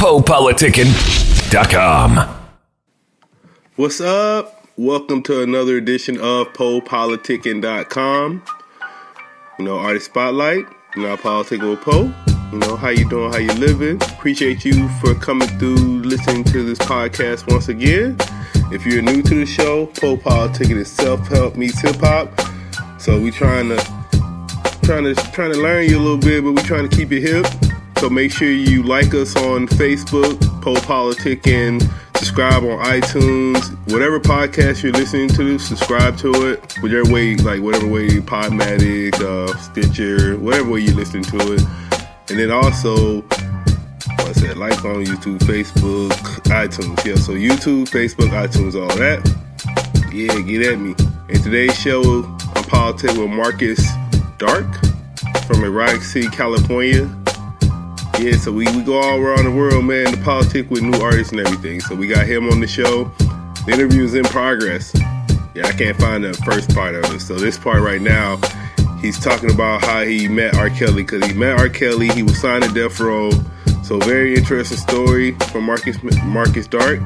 PoPolitickin.com. What's up? Welcome to another edition of PoPolitickin.com. Artist Spotlight. I politic with Po. How you doing? How you living? Appreciate you for coming through, listening to this podcast once again. If you're new to the show, Po Politickin is self-help meets hip-hop. So we trying to learn you a little bit, but we trying to keep it hip. So make sure you like us on Facebook, Po Politickin. Subscribe on iTunes, whatever podcast you're listening to, subscribe to it. Whatever way, Podmatic, Stitcher, whatever way you're listening to it. And then also, like on YouTube, Facebook, iTunes. Yeah, so YouTube, Facebook, iTunes, all that. Yeah, get at me. In today's show, I'm politic with Marcus Darc from Erotic City, California. Yeah, so we go all around the world, man, to politic with new artists and everything. So we got him on the show. The interview is in progress. Yeah, I can't find the first part of it. So this part right now, he's talking about how he met R-Kelly. Because he met R-Kelly, he was signed to Death Row. So very interesting story from Marcus Darc.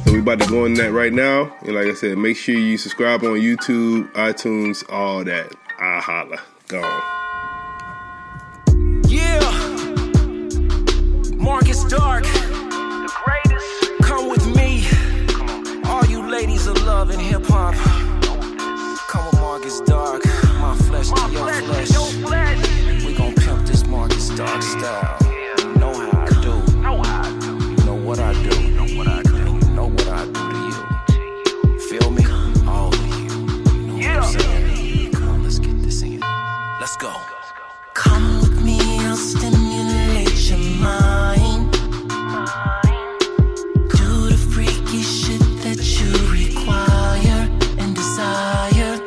So we about to go in that right now. And like I said, make sure you subscribe on YouTube, iTunes, all that. Ah, holla. Gone. Yeah. Marcus Darc, the greatest. Come with me. All you ladies of love in hip hop. Come with Marcus Darc. My flesh to your flesh. We gon' pimp this Marcus Darc style. You know how I do. You know what I do. You know what I do. You know what I do to you. Feel me? All of you. You know what I'm saying? Come on, let's get this in. Let's go. Come with me, I'll stimulate your mind. Do the freaky shit that you require and desire.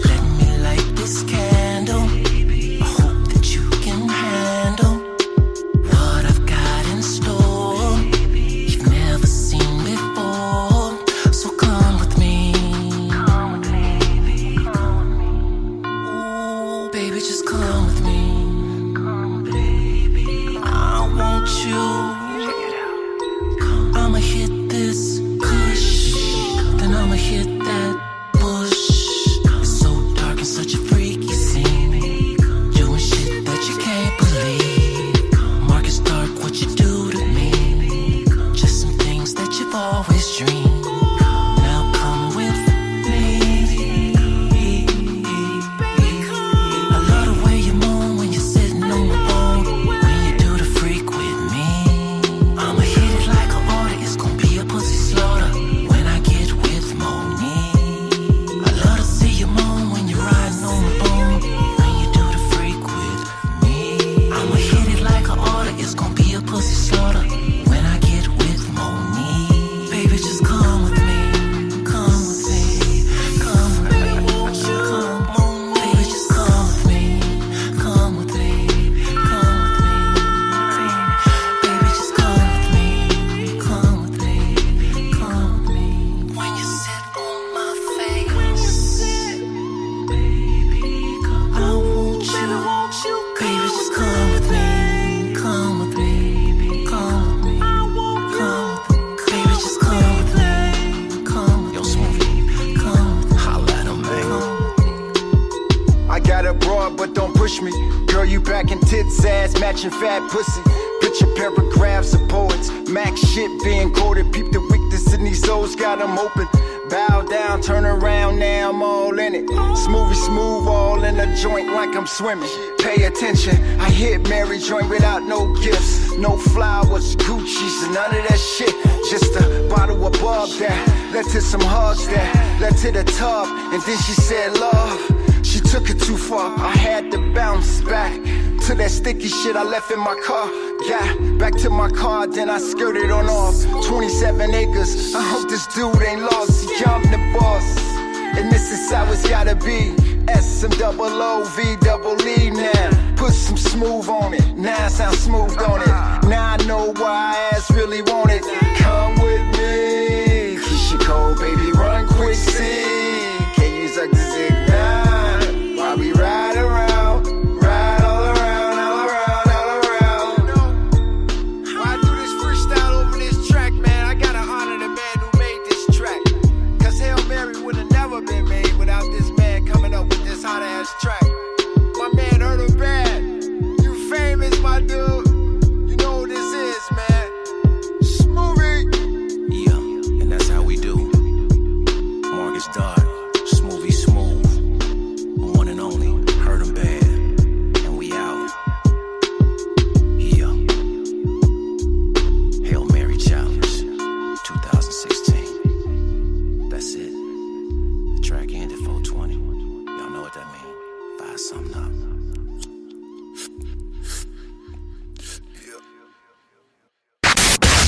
Let me light this candle. I hope that you can handle what I've got in store. You've never seen before. So come with me. Ooh, baby, just come with me. I'ma hit this kush, then I'ma hit that bush. It's so dark and such a freaky scene, doing shit that you can't believe. Marcus Darc, what you do to me, just some things that you've always dreamed. Now come with me. I love the way you moan when you're sitting on my bone. When you do the freak with me, I'ma hit it like an order. It's gonna be a pussy slaughter when I get with Monique. I love to see you moan when you're riding on my bone. When you do the freak with me, I'ma hit it like an order. It's gonna be a pussy slaughter when I get with Monique. Baby, just come with me. Come with me. Come with me. Come on, baby, just come with me. Come with me. Come with me. Baby, just come with me. Come with me. Come with me. When you sit on my face, baby, I want you. Baby, just come with me. Come with me. Come with me. Come with me. Baby, just come with me. Come with me. Yo, Smoothie. Come with me. Holla at him, man. I got a broad, but don't push me. Girl, you back in tits, ass, matching fat pussy. Picture paragraphs of poets. Max shit being quoted. Peep the weakness in these souls, got them open. Bow down, turn around, now I'm all in it. Smooth, all in a joint like I'm swimming. Pay attention, I hit Mary joint without no gifts. No flowers, Gucci's, none of that shit. Just a bottle above that. Let's hit some hugs that. Let's hit a tub, and then she said love. She took it too far, I had to bounce back to that sticky shit I left in my car. Yeah, back to my car, then I skirted on off. 27 acres, I hope this dude ain't lost. Yeah, I'm the boss, and this is how it's gotta be. S-M-O-O-V-E-E now. Put some smooth on it, now it sounds smooth on it. Now I know why ass really want it. Come with me, Keisha Cole, baby, run quick, see. Can you suck the dick now? While we ride around, ride all around, all around, all around. Why do this for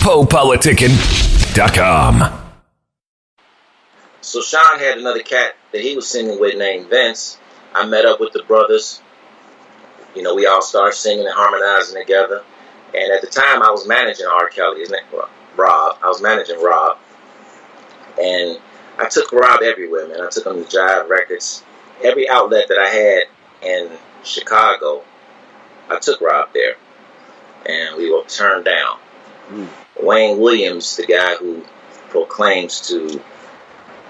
PoPolitickin.com. So Sean had another cat that he was singing with named Vince. I met up with the brothers. You know, we all started singing and harmonizing together. And at the time, I was managing R-Kelly. His name was Rob. I was managing Rob. And I took Rob everywhere, man. I took him to Jive Records. Every outlet that I had in Chicago, I took Rob there. And we were turned down. Wayne Williams, the guy who proclaims to,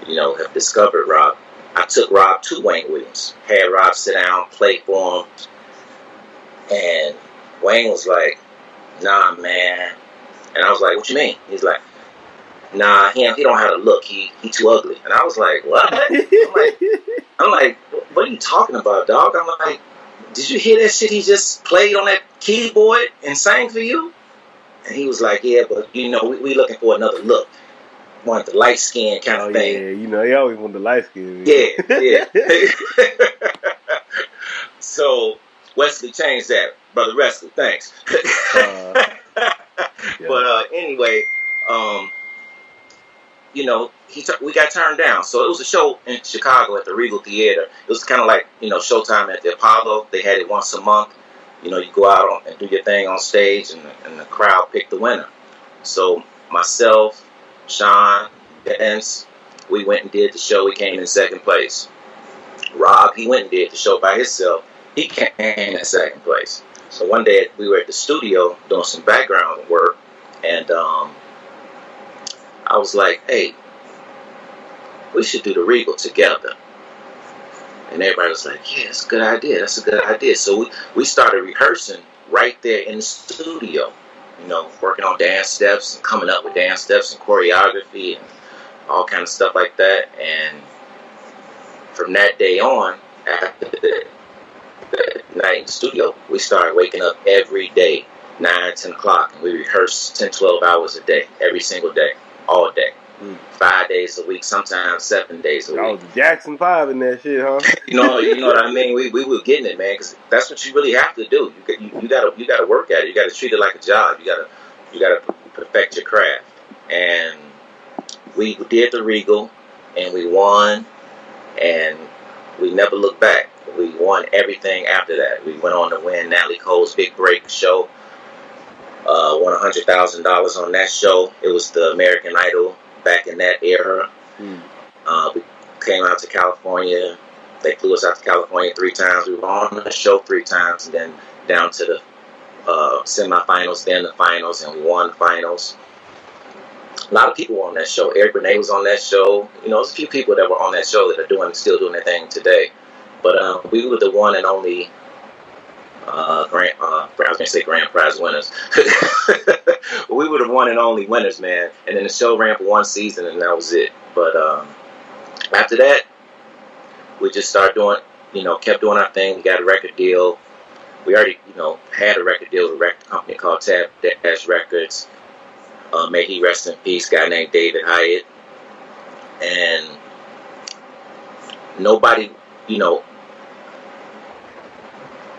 you know, have discovered Rob, I took Rob to Wayne Williams. Had Rob sit down, play for him. And Wayne was like, nah, man. And I was like, what you mean? He's like, nah, he don't have a look. He too ugly. And I was like, what? I'm like, what are you talking about, dog? I'm like, did you hear that shit he just played on that keyboard and sang for you? And he was like, yeah, but, you know, we looking for another look. Want the light skin kind of thing. Yeah, you know, he always want the light skin. Yeah. So Wesley changed that, Brother Wesley. Thanks. But anyway, you know, we got turned down. So it was a show in Chicago at the Regal Theater. It was kind of like, you know, Showtime at the Apollo. They had it once a month. You know, you go out and do your thing on stage, and the crowd picked the winner. So myself, Sean, Vince, we went and did the show. We came in second place. Rob, he went and did the show by himself. He came in second place. So one day we were at the studio doing some background work, and I was like, hey, we should do the Regal together. And everybody was like, yeah, that's a good idea. That's a good idea. So we started rehearsing right there in the studio, you know, working on dance steps and coming up with dance steps and choreography and all kind of stuff like that. And from that day on, after the night in the studio, we started waking up every day, 9, 10 o'clock, and we rehearsed 10, 12 hours a day, every single day, all day. 5 days a week, sometimes 7 days a week. Oh, the Jackson 5 in that shit, huh? you know what I mean? We were getting it, man, because that's what you really have to do. You gotta work at it. You gotta treat it like a job. You gotta perfect your craft. And we did the Regal, and we won, and we never looked back. We won everything after that. We went on to win Natalie Cole's Big Break show. Won $100,000 on that show. It was the American Idol back in that era. We came out to California. They flew us out to California 3 times. We were on the show 3 times, and then down to the semifinals, then the finals, and we won the finals. A lot of people were on that show. Eric Benet was on that show. You know, there's a few people that were on that show that are still doing their thing today. But we were the one and only grand prize winners. We were the one and only winners, man. And then the show ran for 1 season, and that was it. But after that, we just started doing, you know, kept doing our thing. We got a record deal. We already, you know, had a record deal with a record company called Tab Dash Records. May he rest in peace, a guy named David Hyatt. And nobody, you know,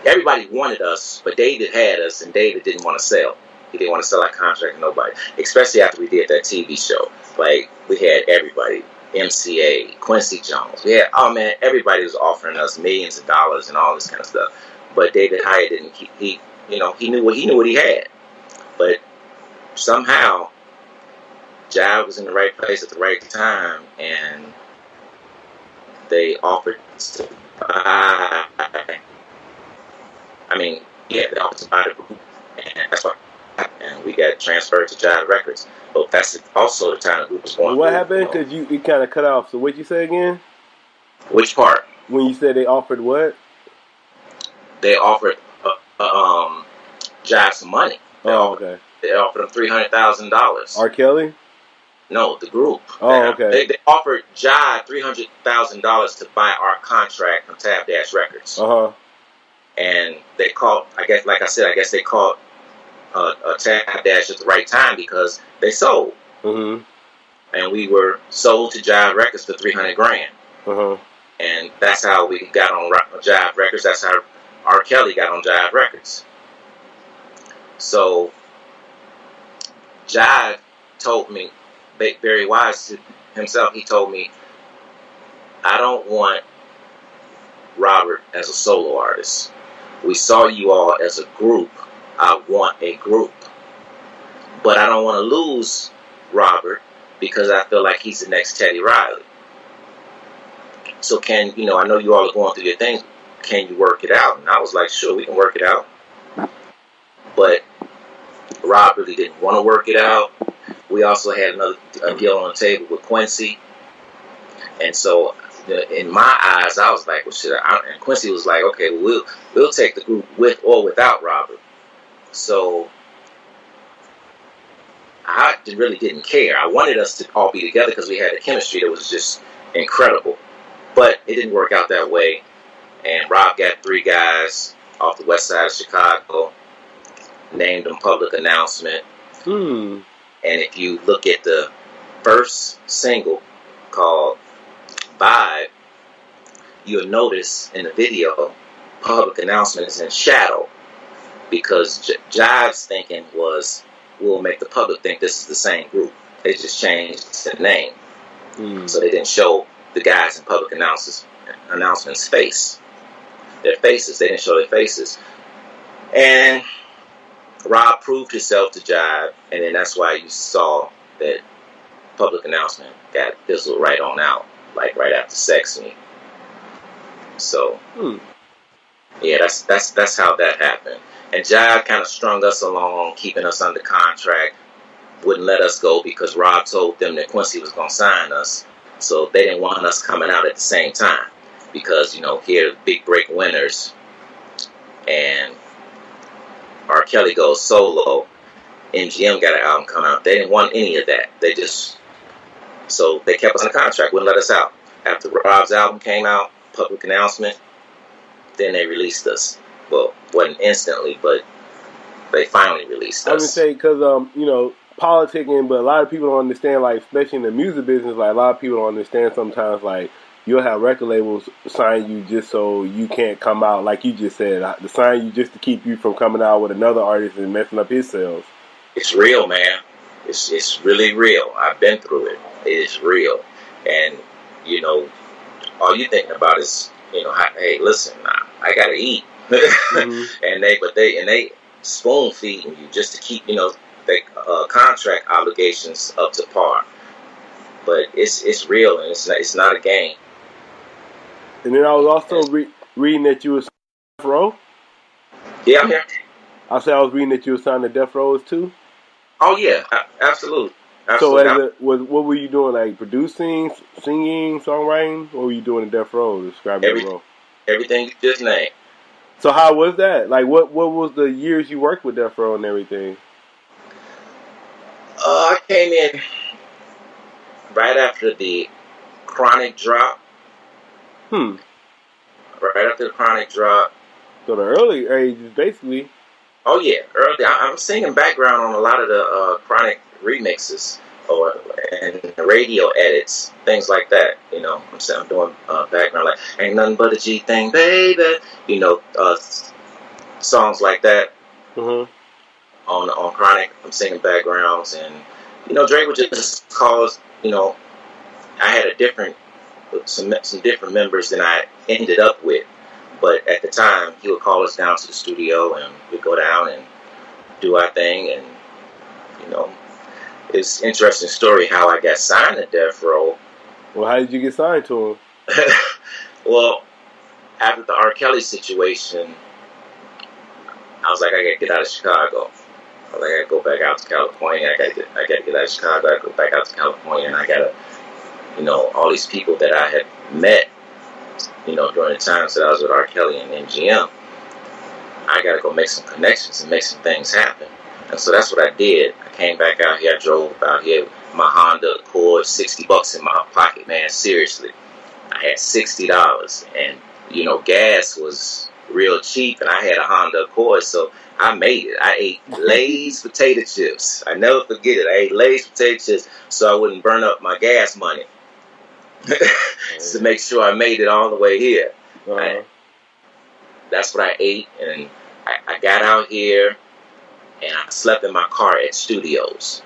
everybody wanted us, but David had us, and David didn't want to sell. He didn't want to sell our contract to nobody, especially after we did that TV show. Like, we had everybody, MCA, Quincy Jones. We had, oh man, everybody was offering us millions of dollars and all this kind of stuff. But David Hyatt didn't. He knew what he had. But somehow, Jive was in the right place at the right time, and they offered to buy. They offered to buy the group, and that's why. And we got transferred to Jive Records. But that's also the time the group was going. What happened? Because you kind of cut off. So what'd you say again? Which part? When you said they offered what? They offered Jive some money. Okay. They offered him $300,000. R-Kelly? No, the group. Oh, okay. They offered Jive $300,000 to buy our contract from Tab Dash Records. And they called. I guess they called Tab Dash at the right time because they sold. And we were sold to Jive Records for $300,000. And that's how we got on Jive Records. That's how R-Kelly got on Jive Records. So Jive told me, very wise to himself, he told me, I don't want Robert as a solo artist. We saw you all as a group. I want a group. But I don't want to lose Robert because I feel like he's the next Teddy Riley. So I know you all are going through your things. Can you work it out? And I was like, sure, we can work it out. But Rob really didn't want to work it out. We also had a deal on the table with Quincy. And so in my eyes, I was like, well, shit. And Quincy was like, okay, we'll take the group with or without Robert. So I really didn't care. I wanted us to all be together because we had a chemistry that was just incredible. But it didn't work out that way. And Rob got 3 guys off the west side of Chicago, named them Public Announcement. And if you look at the first single called Vibe, you'll notice in the video, Public Announcement is in shadow because Jive's thinking was, we'll make the public think this is the same group. They just changed the name. So they didn't show the guys in Public Announcement's their faces. They didn't show their faces. And Rob proved himself to Jive, and then that's why you saw that Public Announcement got fizzled right on out, like right after Sex Me. So, yeah, that's how that happened. And Jive kind of strung us along, keeping us under contract, wouldn't let us go because Rob told them that Quincy was going to sign us. So they didn't want us coming out at the same time because, here big break winners and R-Kelly goes solo. MGM got an album come out. They didn't want any of that. So they kept us on the contract, wouldn't let us out. After Rob's album came out, Public Announcement, then they released us. Well, wasn't instantly, but they finally released us. I would say because, politicking, but a lot of people don't understand, like, especially in the music business, like, a lot of people don't understand sometimes, like, you'll have record labels sign you just so you can't come out, like you just said, to sign you just to keep you from coming out with another artist and messing up his sales. It's real, man. It's really real. I've been through it. It's real. And, all you thinking about is, hey, listen, I gotta eat. And they spoon feeding you just to keep, the contract obligations up to par. But it's real, and it's not a game. And then I was also reading that you were signed to Death Row. Yeah, I'm here. I said I was reading that you were signed to Death Row too. Oh yeah, absolutely. So what were you doing? Like producing, singing, songwriting? What were you doing in Death Row? Describe Death Row. Everything you just named. So how was that? Like what was the years you worked with Death Row and everything? I came in right after the Chronic drop. Right after the Chronic drop. So the early ages, basically. Oh yeah, early. I'm singing background on a lot of the Chronic remixes and radio edits, things like that. I'm doing background like "Ain't Nothing But a G Thing, Baby." Songs like that. On Chronic, I'm singing backgrounds, and Drake would just call us. I had some different members than I ended up with, but at the time he would call us down to the studio, and we'd go down and do our thing, and it's an interesting story how I got signed to Death Row. Well, how did you get signed to him? Well, after the R-Kelly situation, I was like, I gotta get out of Chicago. I gotta go back out to California. I gotta get out of Chicago. I gotta go back out to California, and I gotta, all these people that I had met, during the times that I was with R-Kelly and MGM. I gotta go make some connections and make some things happen. And so that's what I did. I came back out here. I drove out here with my Honda Accord, $60 in my pocket, man. Seriously, I had $60, and gas was real cheap, and I had a Honda Accord, so I made it. I ate Lay's potato chips. I never forget it. I ate Lay's potato chips so I wouldn't burn up my gas money. To make sure I made it all the way here. That's what I ate, and I got out here, and I slept in my car at studios.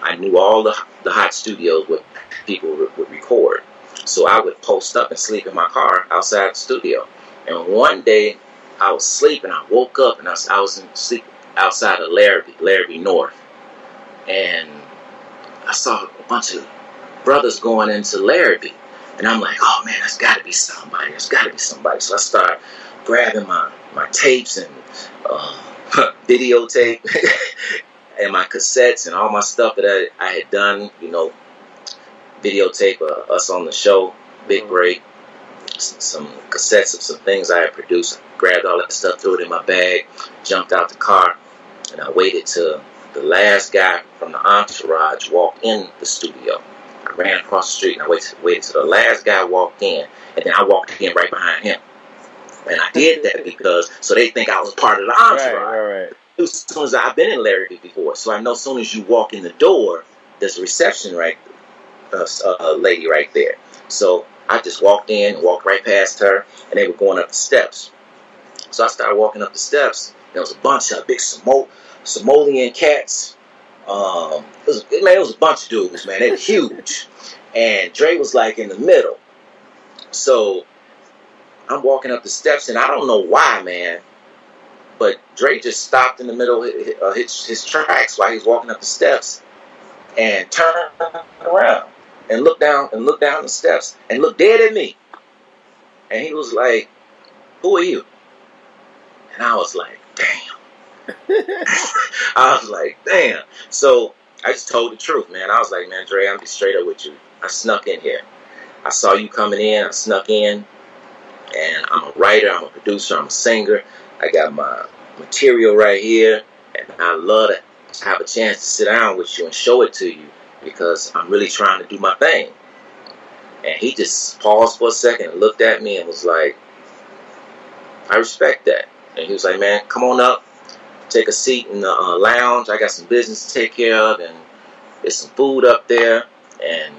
I knew all the hot studios where people would record. So I would post up and sleep in my car outside the studio. And one day I was sleeping. I woke up and I was in sleep outside of Larrabee North. And I saw a bunch of brothers going into Larrabee. And I'm like, oh man, there's got to be somebody. There's got to be somebody. So I started grabbing my tapes and videotape and my cassettes and all my stuff that I had done, videotape us on the show, Big Break, some cassettes of some things I had produced. I grabbed all that stuff, threw it in my bag, jumped out the car, and I waited till the last guy from the entourage walked in the studio. I ran across the street and I waited till the last guy walked in, and then I walked in right behind him. And I did that because so they think I was part of the entourage. Right. As soon as I've been in Larrabee before, so I know as soon as you walk in the door, there's a reception lady right there. So I just walked in, walked right past her, and they were going up the steps. So I started walking up the steps. There was a bunch of big Somalian cats. It was a bunch of dudes, man. They were huge. And Dre was like in the middle. So I'm walking up the steps, and I don't know why, man, but Dre just stopped in the middle of his tracks while he was walking up the steps and turned around and looked down the steps and looked dead at me. And he was like, who are you? And I was like, damn. I was like, damn. So I just told the truth, man. I was like, man, Dre, I'm be straight up with you. I snuck in here. I saw you coming in. I snuck in. And I'm a writer. I'm a producer. I'm a singer. I got my material right here. And I love to have a chance to sit down with you and show it to you because I'm really trying to do my thing. And he just paused for a second and looked at me and was like, I respect that. And he was like, man, come on up. Take a seat in the lounge. I got some business to take care of, and there's some food up there. And,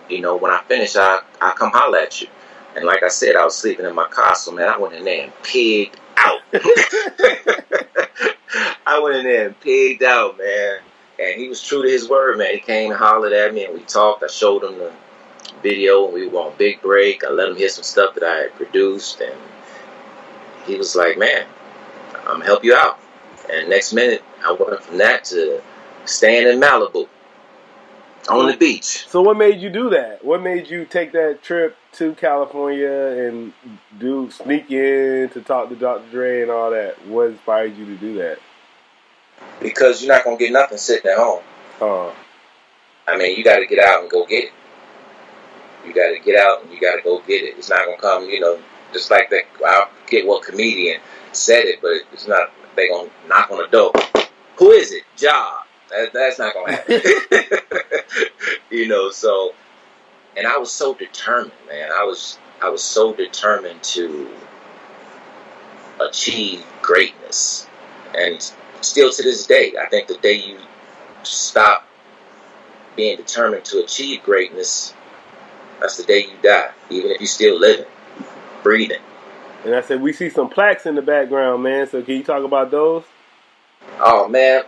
when I finish, I'll come holler at you. And like I said, I was sleeping in my car, so, man, I went in there and pigged out. I went in there and pigged out, man. And he was true to his word, man. He came and hollered at me, and we talked. I showed him the video, and we were on Big Break. I let him hear some stuff that I had produced, and he was like, man, I'm going to help you out. And next minute, I went from that to staying in Malibu on the beach. So what made you do that? What made you take that trip to California and sneak in to talk to Dr. Dre and all that? What inspired you to do that? Because you're not going to get nothing sitting at home. I mean, you got to get out and go get it. You got to get out and you got to go get it. It's not going to come, just like that. I forget what comedian said it, but it's not. They gonna knock on the door. Who is it? Job. That's not gonna happen. So, and I was so determined, man. I was so determined to achieve greatness, and still to this day, I think the day you stop being determined to achieve greatness, that's the day you die. Even if you're still living, breathing. And I said, we see some plaques in the background, man. So can you talk about those? Oh, man.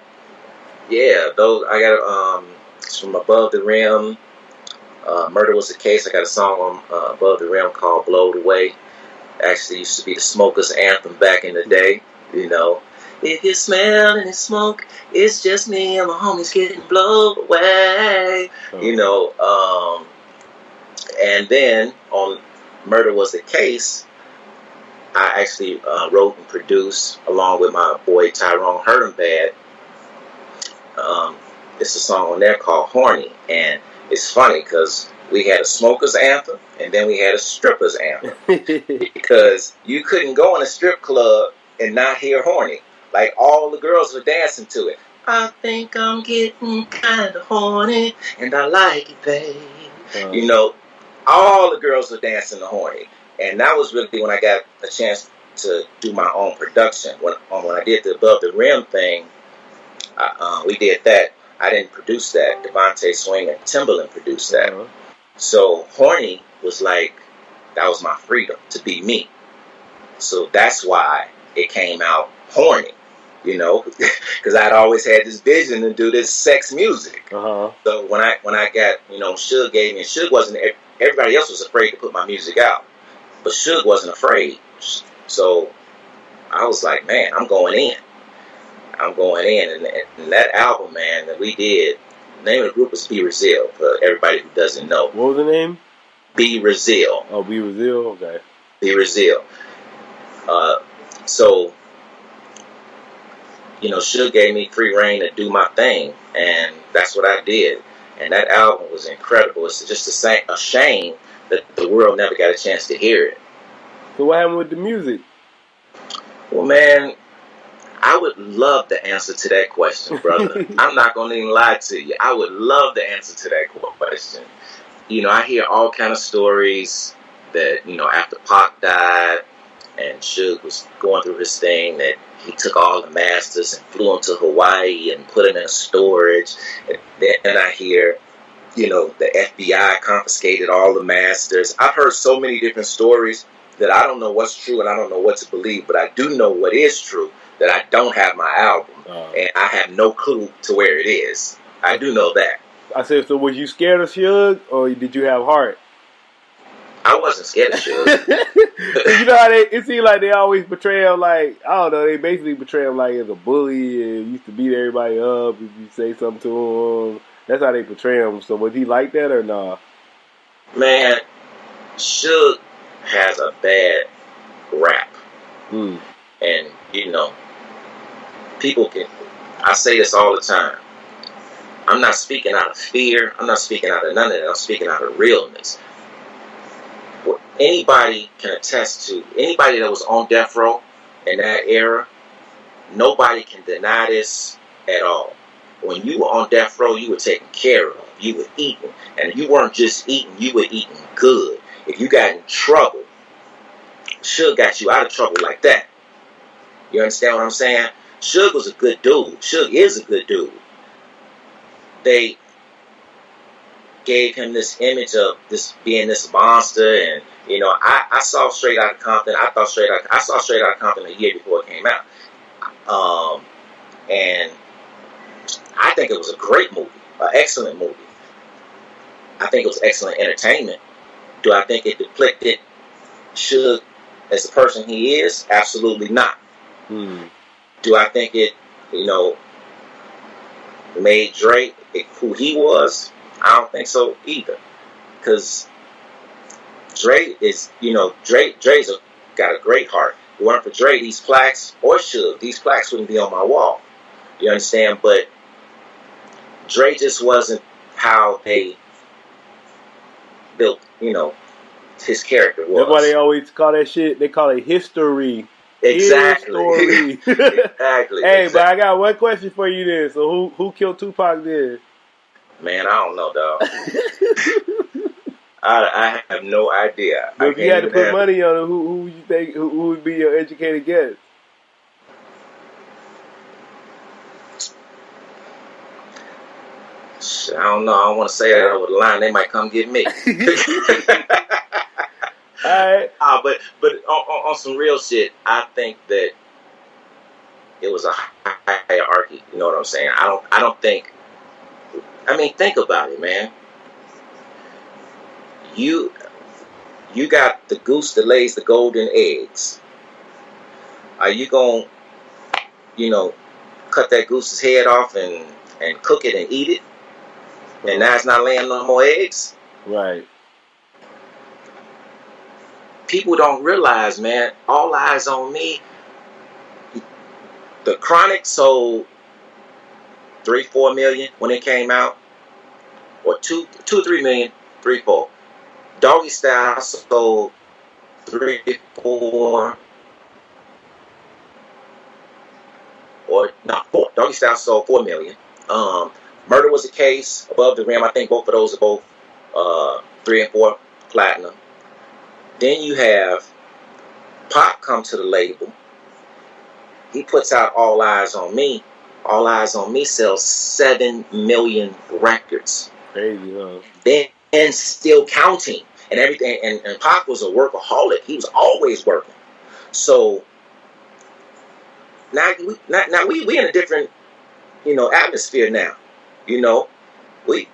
Yeah, those. I got it's from Above the Rim. Murder Was the Case. I got a song on Above the Rim called Blowed Away. Actually used to be the Smokers' anthem back in the day. If you smell any smoke, it's just me and my homies getting blown away. And then on Murder Was the Case, I actually wrote and produced, along with my boy Tyrone Hurtenbad. It's a song on there called Horny. And it's funny because we had a smoker's anthem and then we had a stripper's anthem. Because you couldn't go in a strip club and not hear Horny. Like, all the girls were dancing to it. I think I'm getting kind of horny and I like it, babe. All the girls were dancing to Horny. And that was really when I got a chance to do my own production. When I did the Above the Rim thing, we did that. I didn't produce that. Devontae Swing and Timbaland produced that. So Horny was like, that was my freedom to be me. So that's why it came out Horny. you know, because I'd always had this vision to do this sex music. Uh-huh. So when I got, you know, Suge gave me, and Suge wasn't, everybody else was afraid to put my music out, but Suge wasn't afraid. So I was like, man, I'm going in. And that album, man, that we did, the name of the group was Be Brazil, for everybody who doesn't know. What was the name? Be Brazil. Oh, Be Brazil? Okay. Be Brazil. So, you know, Suge gave me free reign to do my thing, and that's what I did. And that album was incredible. It's just a shame that the world never got a chance to hear it. So what happened with the music? Well, man, I would love the answer to that question, brother. I'm not going to even lie to you. I would love the answer to that question. You know, I hear all kind of stories that, you know, after Pac died and Suge was going through his thing, that he took all the masters and flew them to Hawaii and put them in storage. And then I hear, you know, the FBI confiscated all the masters. I've heard so many different stories that I don't know what's true and I don't know what to believe, but I do know what is true, that I don't have my album, and I have no clue to where it is. I do know that. I said, so was you scared of Suge, or did you have heart? I wasn't scared of Suge. You know how it seems like they always portray him like, I don't know, they basically portray him like as a bully and used to beat everybody up if you say something to him. That's how they portray him. So was he like that or nah? Man, Suge has a bad rap. And, you know, people can, I say this all the time, I'm not speaking out of fear, I'm not speaking out of none of that, I'm speaking out of realness. What anybody can attest to, anybody that was on death row in that era, nobody can deny this at all. When you were on death row, you were taken care of, you were eating, and you weren't just eating, you were eating good. If you got in trouble, Suge got you out of trouble like that. You understand what I'm saying? Suge was a good dude. Suge is a good dude. They gave him this image of this being this monster, and you know, I saw Straight Outta Compton. I saw Straight Outta Compton a year before it came out, and I think it was a great movie, an excellent movie. I think it was excellent entertainment. Do I think it depicted Suge as the person he is? Absolutely not. Do I think it, you know, made Drake who he was? I don't think so either. Because Drake is, you know, Dre's got a great heart. If it weren't for Dre, these plaques, or Suge, these plaques wouldn't be on my wall. You understand? But Dre just wasn't how they built, you know, his character was. That's why they always call that shit, they call it history. Exactly. Exactly. Hey, but I got one question for you then. So who killed Tupac then? Man, I don't know, dog. I have no idea. But if you had to put money on it, who you think who would be your educated guess? I don't know. I don't want to say that over the line. They might come get me. All right. But on some real shit, I think that it was a hierarchy. You know what I'm saying? I don't think. I mean, think about it, man. You got the goose that lays the golden eggs. Are you gonna, you know, cut that goose's head off and cook it and eat it? And now it's not laying no more eggs? Right. People don't realize, man, All Eyes on Me, the Chronic sold 3-4 million when it came out, or 2-3 million, 3-4. Doggy Style sold 3-4, or not 4. Doggy Style sold 4 million. Murder Was a Case, Above the Rim. I think both of those are both 3 and 4 platinum. Then you have Pop come to the label. He puts out All Eyes on Me. All Eyes on Me sells 7 million records. Crazy, huh? And still counting and everything. And Pop was a workaholic. He was always working. So now we in a different, atmosphere now. We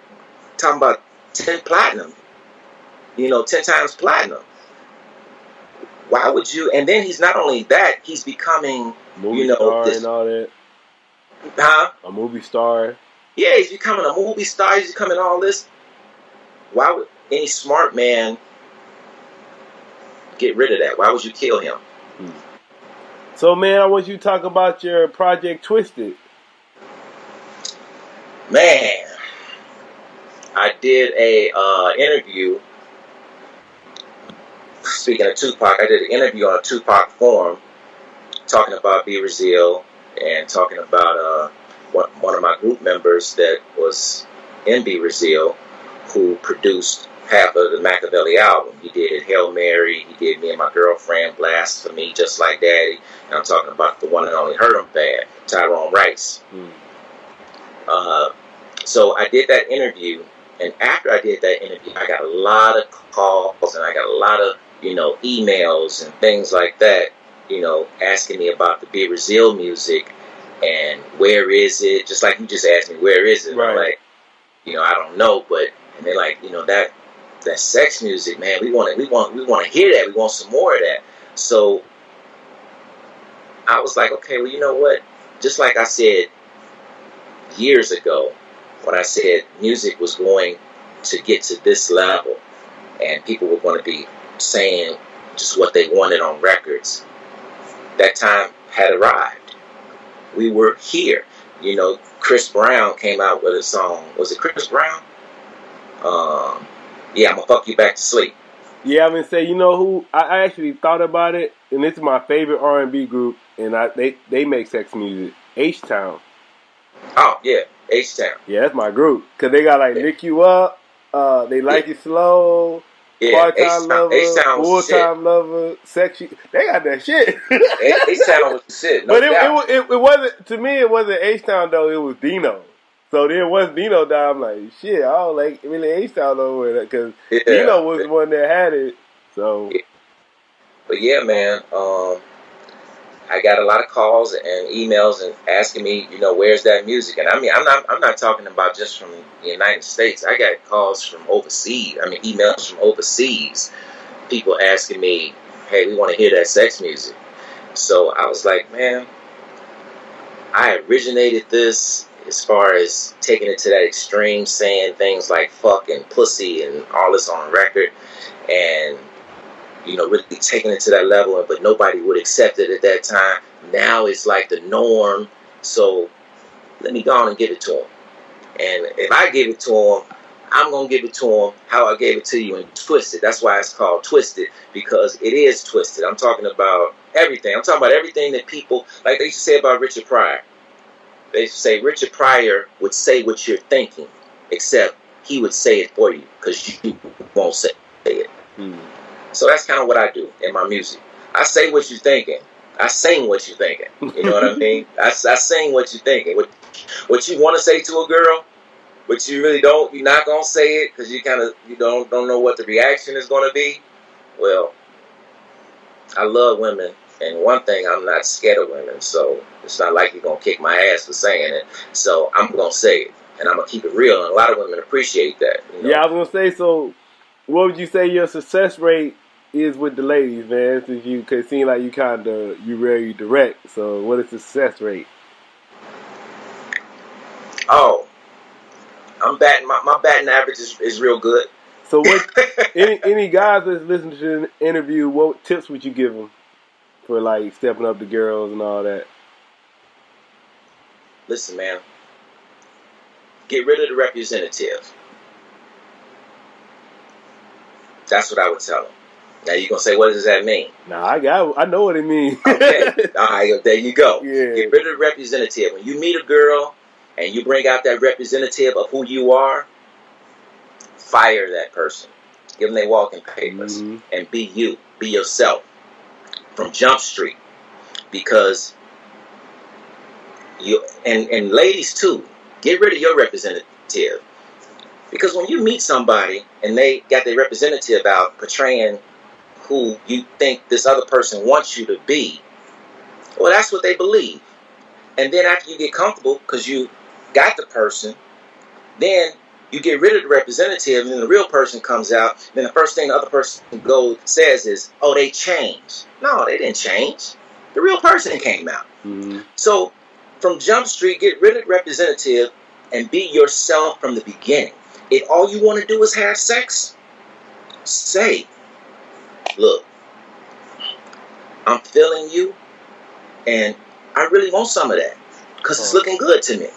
talking about 10 platinum, 10 times platinum. Why would you? And then he's not only that, he's becoming, movie star and all that. Huh? A movie star. Yeah, he's becoming a movie star. He's becoming all this. Why would any smart man get rid of that? Why would you kill him? So, man, I want you to talk about your project Twisted. Man, I did a interview. Speaking of Tupac, I did an interview on a Tupac forum talking about Be Brazil and talking about one of my group members that was in Be Brazil who produced half of the Machiavelli album. He did Hail Mary, he did Me and My Girlfriend, Blasphemy, Just Like Daddy, and I'm talking about the one and only Heard 'Em Bad, Tyrone Rice. So I did that interview, and after I did that interview, I got a lot of calls and I got a lot of, emails and things like that, asking me about the Be Brazil music and where is it? Just like you just asked me, where is it? Right. I'm like, I don't know, but and they're like, that sex music, man, we want to hear that. We want some more of that. So I was like, okay, well, you know what? Just like I said years ago, when I said music was going to get to this level and people were going to be saying just what they wanted on records, that time had arrived. We were here. Chris Brown came out with a song. Was it Chris Brown? Yeah, I'm gonna fuck you back to sleep. Yeah, I'm gonna say, who? I actually thought about it, and this is my favorite R&B group, and they make sex music. H-Town. Oh yeah, H-Town. Yeah, that's my group, cause they got like Lick You Up, They Like It Slow, Part-Time Lover, Full-Time Lover, Sexy. They got that shit. H-Town was the shit. No but doubt. it wasn't, to me, it wasn't H-Town though, it was Dino. So then once Dino died, I'm like, shit, I don't like really H-Town over that, because Dino was the one that had it. So, but yeah, man, I got a lot of calls and emails and asking me, where's that music? And I mean, I'm not talking about just from the United States. I got calls from overseas. I mean, emails from overseas. People asking me, hey, we want to hear that sex music. So I was like, man, I originated this as far as taking it to that extreme, saying things like fuck and pussy and all this on record, and really taking it to that level, but nobody would accept it at that time. Now it's like the norm. So let me go on and give it to him. And if I give it to him, I'm going to give it to him how I gave it to you and Twisted. That's why it's called Twisted, because it is twisted. I'm talking about everything. I'm talking about everything that people, like they used to say about Richard Pryor. They used to say Richard Pryor would say what you're thinking, except he would say it for you because you won't say it. So that's kind of what I do in my music. I say what you're thinking. I sing what you're thinking. You know what I mean? I sing what you're thinking. What you want to say to a girl, but you really don't. You're not gonna say it because you don't know what the reaction is gonna be. Well, I love women, and one thing, I'm not scared of women. So it's not like you're gonna kick my ass for saying it. So I'm gonna say it, and I'm gonna keep it real. And a lot of women appreciate that. Yeah, I was gonna say. So, what would you say your success rate is with the ladies, man? Since you could seem like you very direct. So what is the success rate? Oh, I'm batting. My batting average is real good. So what? any guys that's listening to the interview, what tips would you give them for like stepping up to girls and all that? Listen, man. Get rid of the representative. That's what I would tell them. Now you're gonna say, what does that mean? Nah, I know what it means. Okay, all right, there you go. Yeah. Get rid of the representative. When you meet a girl and you bring out that representative of who you are, fire that person. Give them their walking papers and be you, be yourself from Jump Street, because you and ladies too. Get rid of your representative, because when you meet somebody and they got their representative out portraying who you think this other person wants you to be, Well, that's what they believe. And then after you get comfortable, because you got the person, then you get rid of the representative, and then the real person comes out. Then the first thing the other person says is, "Oh, they changed." No, they didn't change. The real person came out. Mm-hmm. So from Jump Street, get rid of the representative and be yourself from the beginning. If all you want to do is have sex, say, "Look, I'm feeling you, and I really want some of that because it's looking good to me."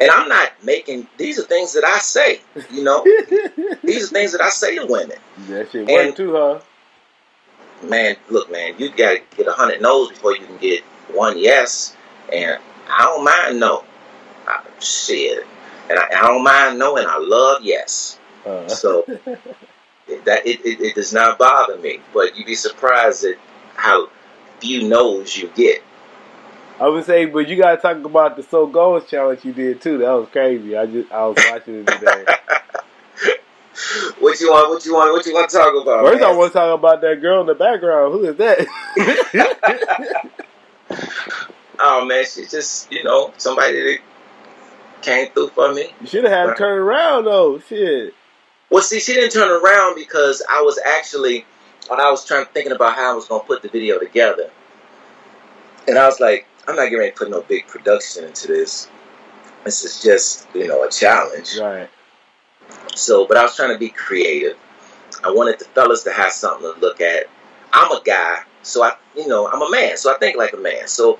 And I'm not making, these are things that I say, you know. These are things that I say to women. That shit work too, huh? Man, look, man, you got to get 100 no's before you can get one yes. And I don't mind no. Shit. And I don't mind no, and I love yes. So that it does not bother me. But you'd be surprised at how few no's you get. I would say, but you gotta talk about the So Goals challenge you did too. That was crazy. I was watching it today. What you want to talk about? First, man? I want to talk about that girl in the background. Who is that? Oh man, she's just, you know, somebody that came through for me. You should have had her turn around though. Shit. Well, see, she didn't turn around because I was actually, when I was thinking about how I was gonna put the video together, and I was like, I'm not getting ready to put no big production into this. This is just, you know, a challenge. Right. So, but I was trying to be creative. I wanted the fellas to have something to look at. I'm a guy, so I'm a man, so I think like a man. So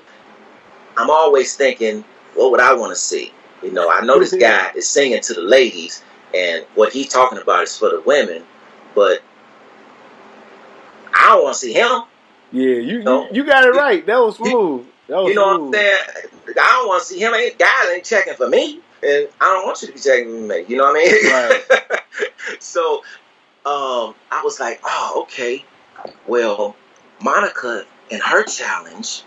I'm always thinking, what would I want to see? You know, I know this guy is singing to the ladies, and what he's talking about is for the women, but I don't want to see him. Yeah, you got it right. That was smooth. You know what I'm saying? I don't want to see him. Guys ain't checking for me, and I don't want you to be checking for me. You know what I mean? Right. So, I was like, oh, okay. Well, Monica in her challenge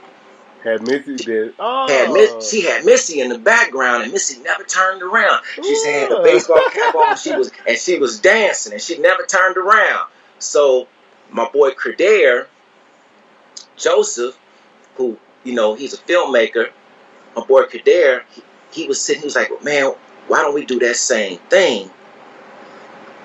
had Missy did. She had Missy in the background, and Missy never turned around. She had a baseball cap on. She was dancing, and she never turned around. So my boy Credaire Joseph, who, you know, he's a filmmaker, my boy Credaire, he was sitting, he was like, well, man, why don't we do that same thing?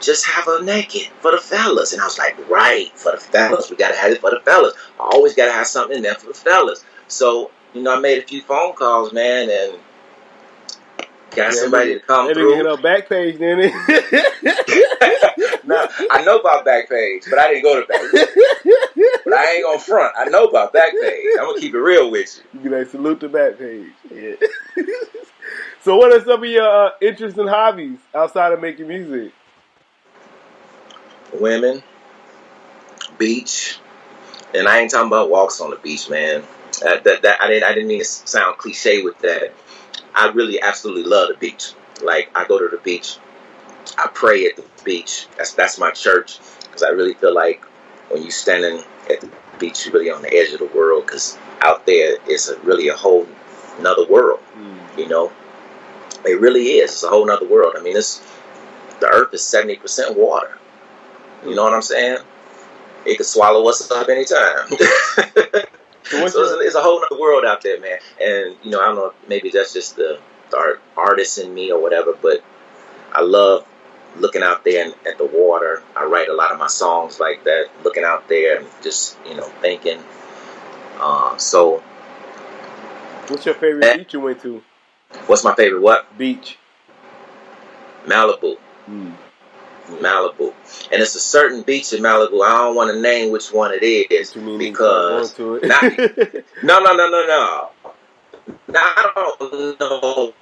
Just have her naked for the fellas. And I was like, right, for the fellas. We got to have it for the fellas. I always got to have something in there for the fellas. So, you know, I made a few phone calls, man, and got somebody to come through. Hit her back page, didn't it? No, I know about Backpage, but I didn't go to Backpage. But I ain't gonna front. I know about Backpage. I'm gonna keep it real with you. You can like salute the Backpage. Yeah. So, what are some of your interests and hobbies outside of making music? Women, beach, and I ain't talking about walks on the beach, man. I didn't mean to sound cliche with that. I really absolutely love the beach. Like, I go to the beach, I pray at the beach. That's my church, because I really feel like when you're standing at the beach, you're really on the edge of the world, because out there is really a whole another world. You know, it really is. It's a whole nother world. I mean, the earth is 70% water. You know what I'm saying? It could swallow us up anytime. So it's a whole nother world out there, man. And, you know, I don't know, maybe that's just the artist in me or whatever, but I love looking out there at the water. I write a lot of my songs like that, looking out there and just, you know, thinking. So. What's your favorite beach you went to? What's my favorite what? Beach. Malibu. Malibu. And it's a certain beach in Malibu. I don't want to name which one it is because to no. Now, I don't know.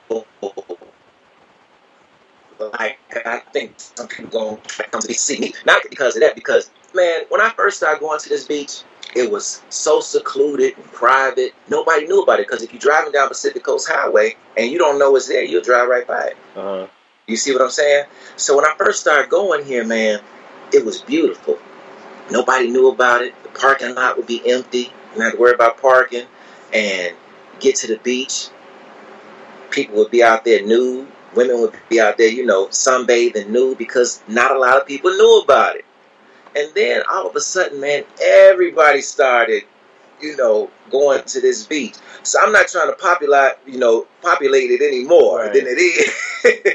Like, I think some people going to come to see me. Not because of that, because, man, when I first started going to this beach, it was so secluded and private. Nobody knew about it, because if you're driving down Pacific Coast Highway and you don't know it's there, you'll drive right by it. Uh-huh. You see what I'm saying? So when I first started going here, man, it was beautiful. Nobody knew about it. The parking lot would be empty. You didn't have to worry about parking. And get to the beach, people would be out there nude. Women would be out there, you know, sunbathing nude, because not a lot of people knew about it. And then all of a sudden, man, everybody started going to this beach. So I'm not trying to populate it anymore Right. than it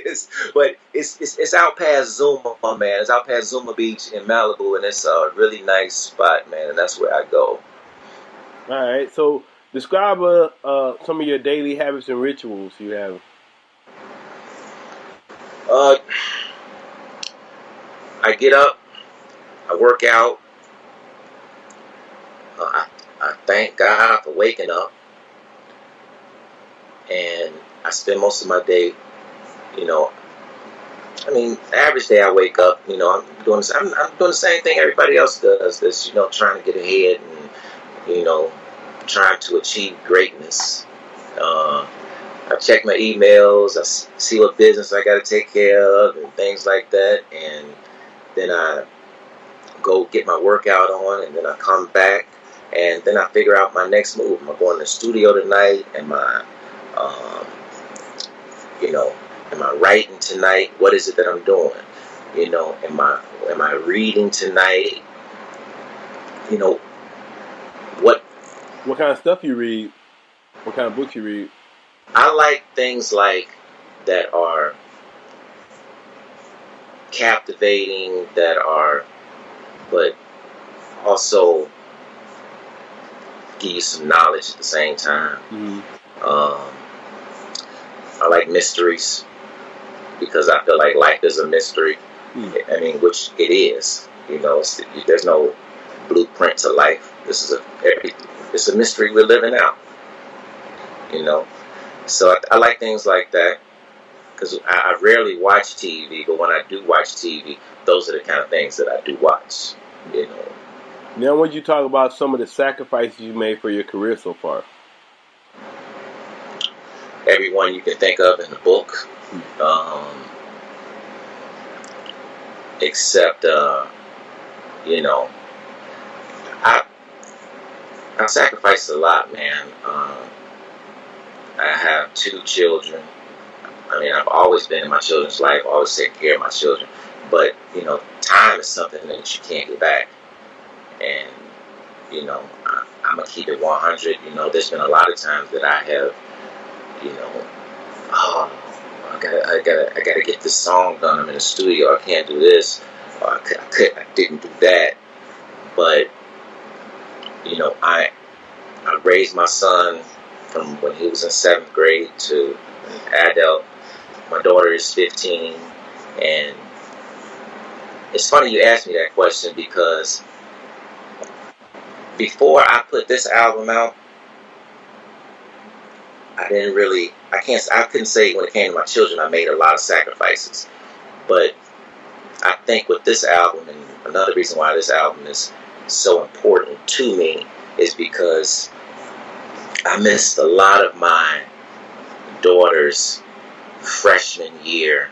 is. But it's out past Zuma, man. It's out past Zuma Beach in Malibu, and it's a really nice spot, man. And that's where I go. All right. So describe some of your daily habits and rituals you have. I get up, I work out. I thank God for waking up, and I spend most of my day, average day I wake up, I'm doing the same thing everybody else does. This, trying to get ahead and, trying to achieve greatness. I check my emails. I see what business I got to take care of and things like that, and then I go get my workout on, and then I come back, and then I figure out my next move. Am I going to the studio tonight? Am I writing tonight? What is it that I'm doing? Am I reading tonight? What kind of stuff you read? What kind of books you read? I like things like that are captivating, but also give you some knowledge at the same time. Mm-hmm. I like mysteries because I feel like life is a mystery. Which it is. There's no blueprint to life. It's a mystery we're living out. So I like things like that because I rarely watch TV, but when I do watch TV, those are the kind of things that I do watch. Now, when you talk about some of the sacrifices you made for your career so far, everyone you can think of in the book, except I sacrificed a lot, man. I have 2 children. I've always been in my children's life, always taking care of my children. But, time is something that you can't get back. And, I'm going to keep it 100. There's been a lot of times that I have, I gotta get this song done. I'm in the studio. I can't do this. I didn't do that. But, I raised my son from when he was in 7th grade to an adult. My daughter is 15, and it's funny you asked me that question because before I put this album out, I couldn't say when it came to my children I made a lot of sacrifices. But I think with this album, and another reason why this album is so important to me is because I missed a lot of my daughter's freshman year,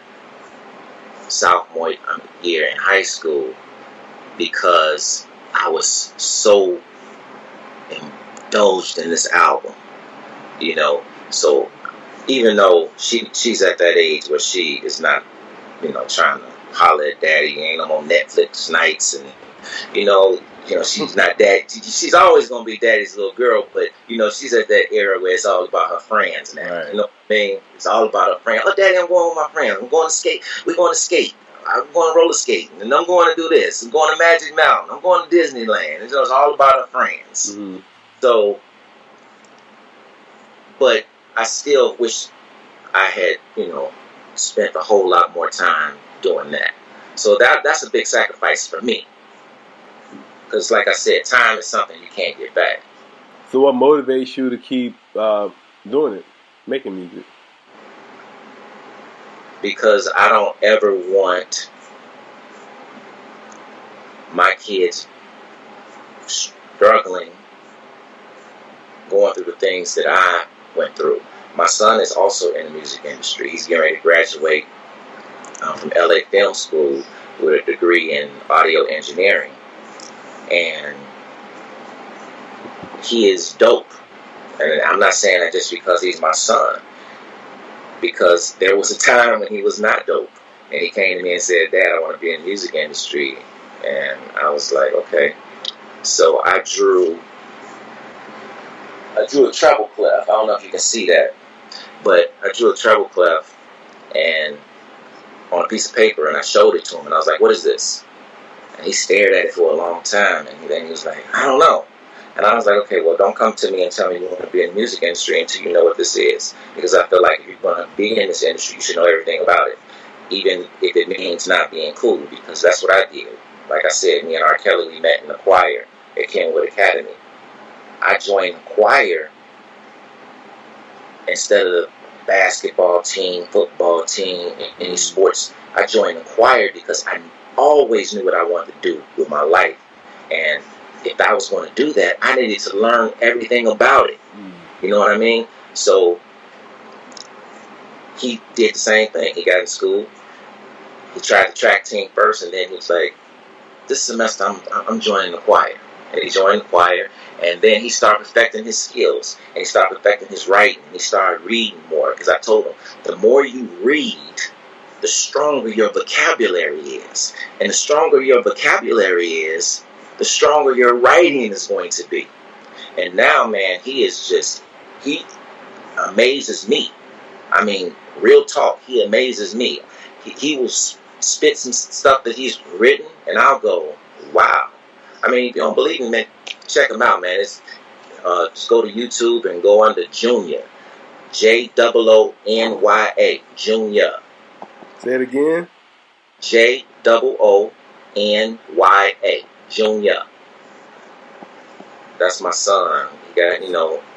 sophomore year in high school because I was so indulged in this album, So even though she's at that age where she is not, trying to holler at daddy, ain't no more Netflix nights, and she's not that. She's always gonna be daddy's little girl, but she's at that era where it's all about her friends now. Right. You know what I mean? It's all about her friends. Oh, daddy, I'm going with my friends. I'm going to skate. We're going to skate. I'm going to roller skating, and I'm going to do this. I'm going to Magic Mountain. I'm going to Disneyland. It's all about her friends. Mm-hmm. So, but I still wish I had, spent a whole lot more time doing that. So that's a big sacrifice for me. Because like I said, time is something you can't get back. So what motivates you to keep doing it, making music? Because I don't ever want my kids struggling, going through the things that I went through. My son is also in the music industry. He's getting ready to graduate from LA Film School with a degree in audio engineering. And he is dope. And I'm not saying that just because he's my son. Because there was a time when he was not dope. And he came to me and said, Dad, I want to be in the music industry. And I was like, okay. So I drew I drew a treble clef. I don't know if you can see that, but I drew a treble clef and on a piece of paper, and I showed it to him, and I was like, "What is this?" And he stared at it for a long time, and then he was like, "I don't know." And I was like, "Okay, well, don't come to me and tell me you want to be in the music industry until you know what this is, because I feel like if you're going to be in this industry, you should know everything about it, even if it means not being cool, because that's what I did. Like I said, me and R-Kelly, we met in the choir at Kenwood Academy. I joined the choir instead of the basketball team, football team, any sports. I joined the choir because I always knew what I wanted to do with my life. And if I was going to do that, I needed to learn everything about it. You know what I mean? So he did the same thing. He got in school. He tried the track team first, and then he was like, this semester I'm joining the choir. And he joined the choir, and then he started perfecting his skills, and he started perfecting his writing, and he started reading more, because I told him, the more you read, the stronger your vocabulary is. And the stronger your vocabulary is, the stronger your writing is going to be. And now, man, he amazes me. I mean, real talk, he amazes me. He will spit some stuff that he's written, and I'll go, wow. I mean, if you don't believe me, man, check him out, man. It's just go to YouTube and go under Junior. Joonya. Junior. Say it again. Joonya. Junior. That's my son. He got,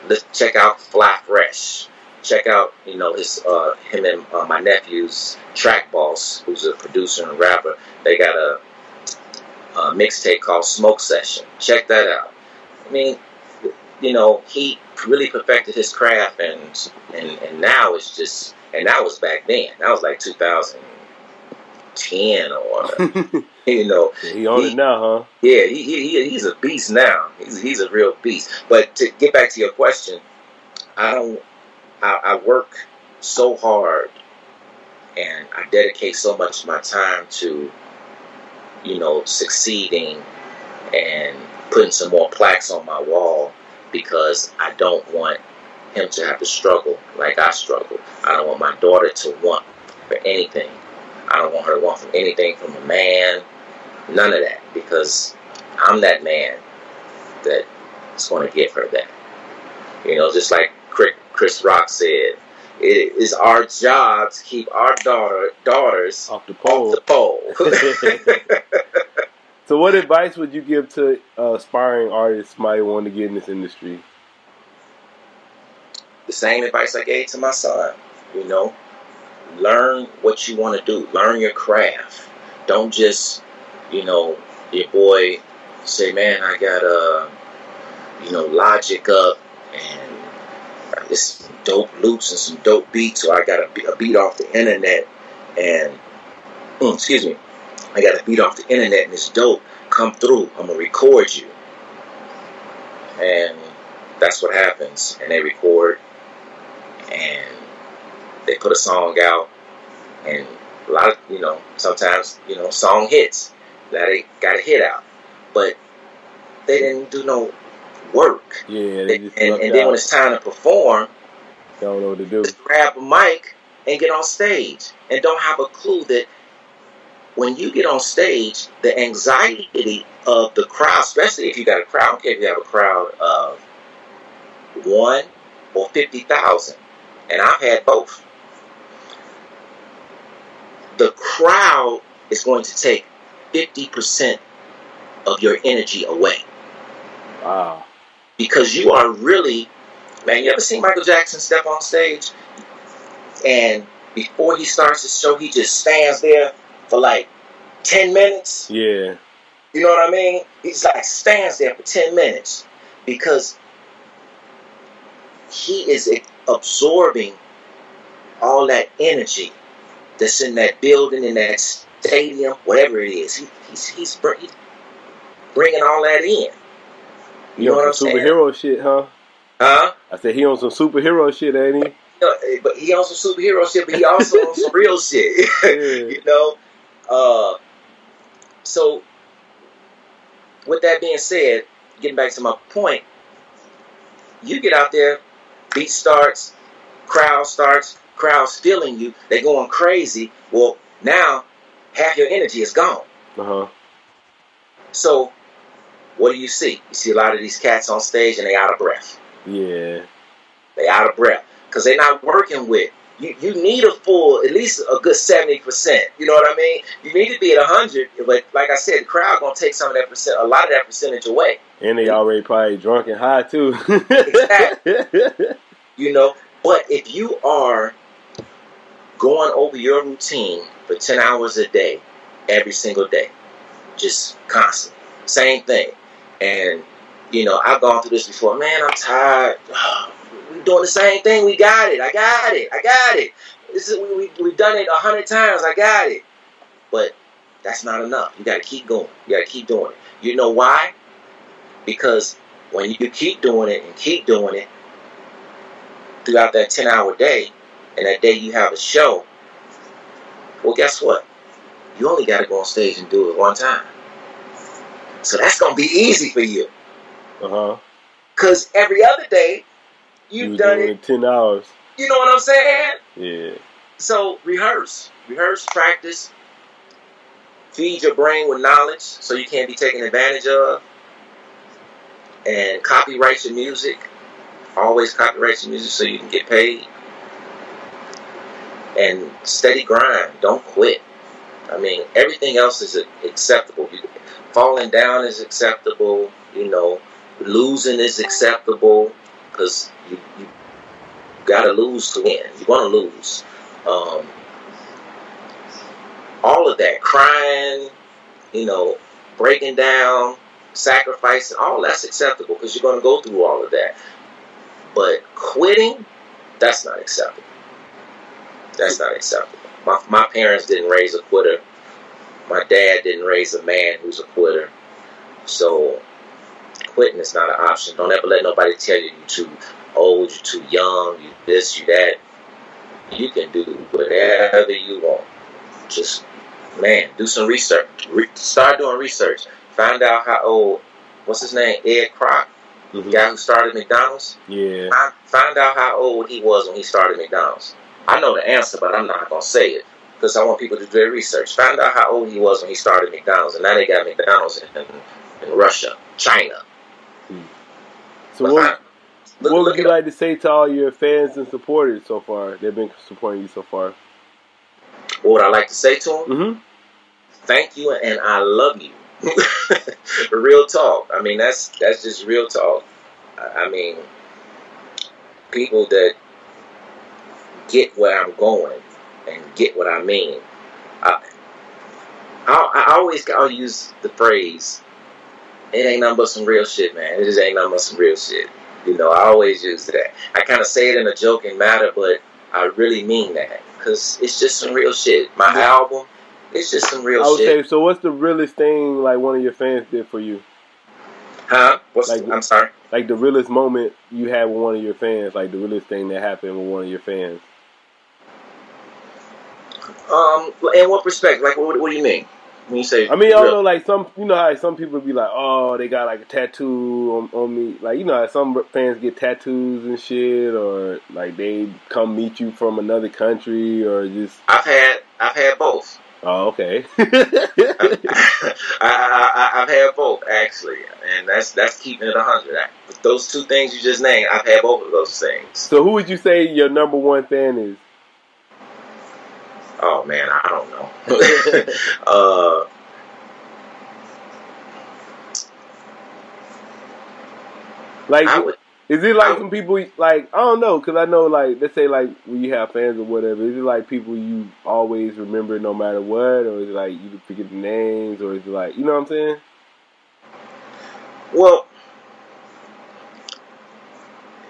let's check out Fly Fresh. Check out, his him and my nephew's Track Boss, who's a producer and rapper. They got a mixtape called Smoke Session. Check that out. I mean, he really perfected his craft, and now it's just, and that was back then. That was like 2010 or He on it now, huh? Yeah, he's a beast now. He's a real beast. But to get back to your question, I work so hard, and I dedicate so much of my time to succeeding and putting some more plaques on my wall, because I don't want him to have to struggle like I struggle. I don't want my daughter to want for anything. I don't want her to want for anything from a man. None of that, because I'm that man that's going to give her that. Just like Chris Rock said, it is our job to keep our daughters off the pole. So what advice would you give to aspiring artists might want to get in this industry? The same advice I gave to my son. Learn what you want to do. Learn your craft. Don't just, your boy say, man, I got Logic up and it's dope loops and some dope beats, or I got a beat off the internet and I got a beat off the internet and it's dope. Come through. I'm gonna record you. And that's what happens. And they record and they put a song out, and a lot of sometimes song hits. That they got a hit out, but they didn't do no work. Yeah, and then when it's time to perform, they don't know what to do. Just grab a mic and get on stage, and don't have a clue that when you get on stage, the anxiety of the crowd, especially if you got a crowd, I don't care if you have a crowd of 1 or 50,000, and I've had both. The crowd is going to take 50% of your energy away. Wow. Because you are really, man, you ever seen Michael Jackson step on stage? And before he starts his show, he just stands there for like 10 minutes. Yeah. You know what I mean? He's like stands there for 10 minutes because he is absorbing all that energy that's in that building, in that stadium, whatever it is. He's bringing all that in. You know what I'm saying? Superhero shit, huh? Huh? I said he on some superhero shit, ain't he? But he on some superhero shit, but he also on some real shit. Yeah. So with that being said, getting back to my point, you get out there, beat starts, crowd's feeling you, they're going crazy. Well, now half your energy is gone. So what do you see? You see a lot of these cats on stage and they out of breath. Yeah. They out of breath because they're not working with. You need a full, at least a good 70%. You know what I mean? You need to be at 100, but like I said, the crowd gonna take some of that percent, a lot of that percentage away. And they already probably drunk and high too. Exactly. You know, but if you are going over your routine for 10 hours a day, every single day, just constant, same thing, and you know, I've gone through this before. Man, I'm tired. We're doing the same thing. We got it. I got it. This is we've done it 100 times. I got it. But that's not enough. You got to keep going. You got to keep doing it. You know why? Because when you keep doing it throughout that 10-hour day, and that day you have a show, well, guess what? You only got to go on stage and do it one time. So that's going to be easy for you. Because every other day, you've done it 10 hours. You know what I'm saying? Yeah. So rehearse, practice, feed your brain with knowledge so you can't be taken advantage of, and copyright your music. Always copyright your music so you can get paid. And steady grind. Don't quit. I mean, everything else is acceptable. Falling down is acceptable. You know, losing is acceptable because you got to lose to win. You're going to lose. All of that, crying, you know, breaking down, sacrificing, all that's acceptable because you're going to go through all of that. But quitting, that's not acceptable. That's not acceptable. My parents didn't raise a quitter. My dad didn't raise a man who's a quitter. So quitting is not an option. Don't ever let nobody tell you you're too old, you're too young, you this, you that. You can do whatever you want. Just, man, do some research. Start doing research. Find out how old, what's his name, Ed Kroc, the guy who started McDonald's. Yeah. Find out how old he was when he started McDonald's. I know the answer, but I'm not going to say it because I want people to do their research. Find out how old he was when he started McDonald's, and now they got McDonald's in Russia, China. So what would you like to say to all your fans and supporters so far? They've been supporting you so far. What would I like to say to them? Thank you, and I love you. Real talk. I mean, that's just real talk. I mean, people that get where I'm going and get what I mean. I'll use the phrase, it ain't nothing but some real shit, man. It just ain't nothing but some real shit. You know, I always use that. I kind of say it in a joking manner, but I really mean that because it's just some real shit. My album, it's just some real shit. Okay, so what's the realest thing like one of your fans did for you? Huh? I'm sorry? Like the realest moment you had with one of your fans, like the realest thing that happened with one of your fans. In what respect? Like, what do you mean? When you say, I mean, I don't know, like you know how some people be like, oh, they got like a tattoo on me. Like, you know how some fans get tattoos and shit, or like they come meet you from another country, or just. I've had both. Oh, okay. I've had both actually, and that's keeping it 100. Those two things you just named, I've had both of those things. So, who would you say your number one fan is? Oh man, I don't know. Is it like some people like I don't know? Because I know, like, let's say like when you have fans or whatever, is it like people you always remember no matter what, or is it like you can forget the names, or is it like, you know what I'm saying? Well,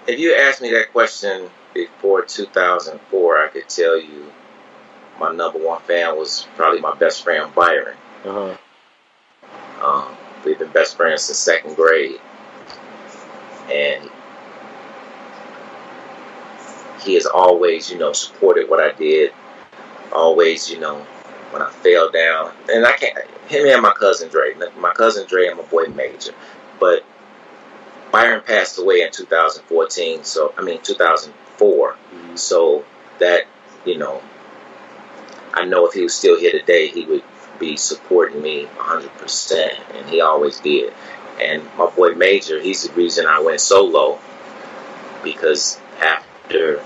if you asked me that question before 2004, I could tell you my number one fan was probably my best friend Byron. We've been best friends since second grade, and he has always, you know, supported what I did. Always, you know, when I fell down, and him and my cousin Dre, and my boy Major, but Byron passed away in 2014. 2004. Mm-hmm. So that, I know if he was still here today, he would be supporting me 100%, and he always did. And my boy Major, he's the reason I went solo, because after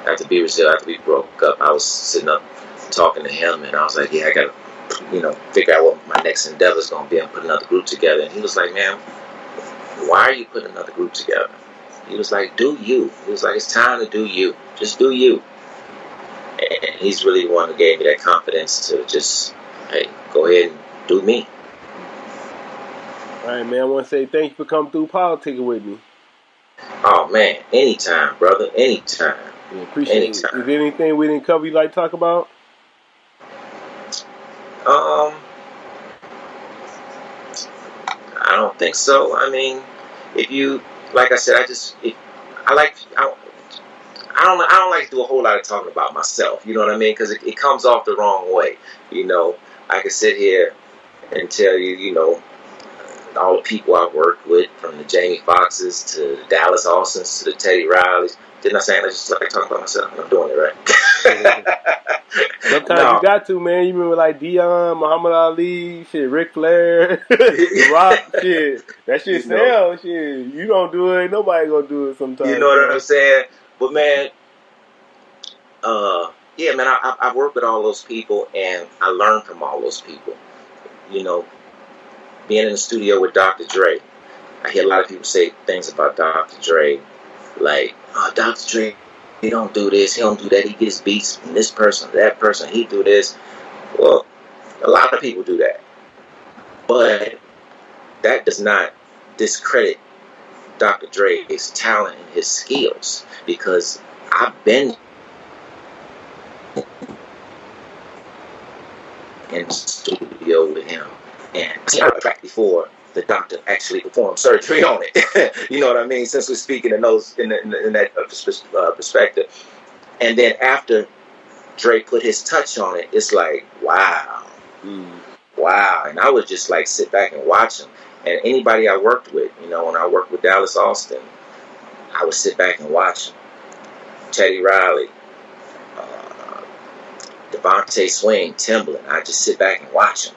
after we broke up, I was sitting up talking to him, and I was like, yeah, I gotta, figure out what my next endeavor is gonna be and put another group together. And he was like, man, why are you putting another group together? He was like, do you. He was like, it's time to do you. Just do you. And he's really the one who gave me that confidence to just, hey, go ahead and do me. All right, man. I want to say thank you for coming through politicking with me. Oh, man. Anytime, brother. Anytime. Yeah, appreciate it. Is there anything we didn't cover you'd like to talk about? I don't think so. I mean, if you, like I said, I don't like to do a whole lot of talking about myself. You know what I mean? Because it comes off the wrong way. I could sit here and tell you, all the people I've worked with, from the Jamie Foxxes to the Dallas Austins to the Teddy Rileys. Didn't I say I just like talking about myself? I'm doing it right. Sometimes you got to, man. You remember like Dion, Muhammad Ali, shit, Ric Flair, Rock, shit. That shit sells, shit. You don't do it, nobody gonna do it sometimes. You know what I'm saying? But man, yeah, man, I work with all those people, and I learn from all those people. Being in the studio with Dr. Dre, I hear a lot of people say things about Dr. Dre, like, oh, Dr. Dre, he don't do this, he don't do that, he gets beats from this person, that person, he do this. Well, a lot of people do that. But that does not discredit Dr. Dre's talent and his skills, because I've been in the studio with him, and I seen a track before the doctor actually performed surgery on it. You know what I mean? Since we're speaking in that perspective, and then after Dre put his touch on it, it's like, wow, wow. And I would just like sit back and watch him. And anybody I worked with, when I worked with Dallas Austin, I would sit back and watch him. Teddy Riley, Devontae Swing, Timbaland. I just sit back and watch them,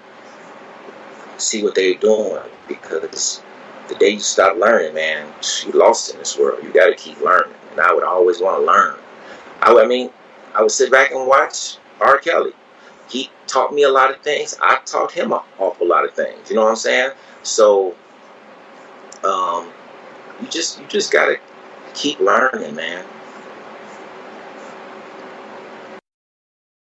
see what they're doing, because the day you stop learning, man, you lost in this world. You got to keep learning, and I would always want to learn. I would sit back and watch R-Kelly. He taught me a lot of things. I taught him an awful lot of things. You know what I'm saying? So, you just gotta keep learning, man.